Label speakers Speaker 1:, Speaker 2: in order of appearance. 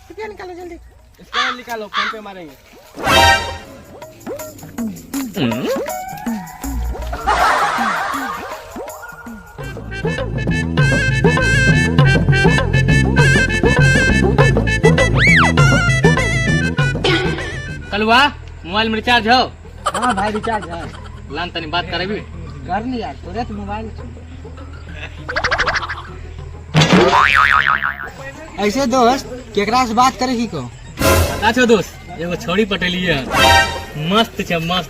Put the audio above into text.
Speaker 1: रुपया निकालो जल्दी।
Speaker 2: इसका निकालो, फोन पे मारेंगे। कलवा मोबाइल में रिचार्ज हो?
Speaker 1: हाँ भाई रिचार्ज है।
Speaker 2: लान तनी बात करे भी
Speaker 1: कर ली यार, तुरंत मोबाइल ऐसे दोस्त केकरा से बात करे की को?
Speaker 2: अच्छा दोस्त एगो छोड़ी पटेली है, मस्त छे मस्त।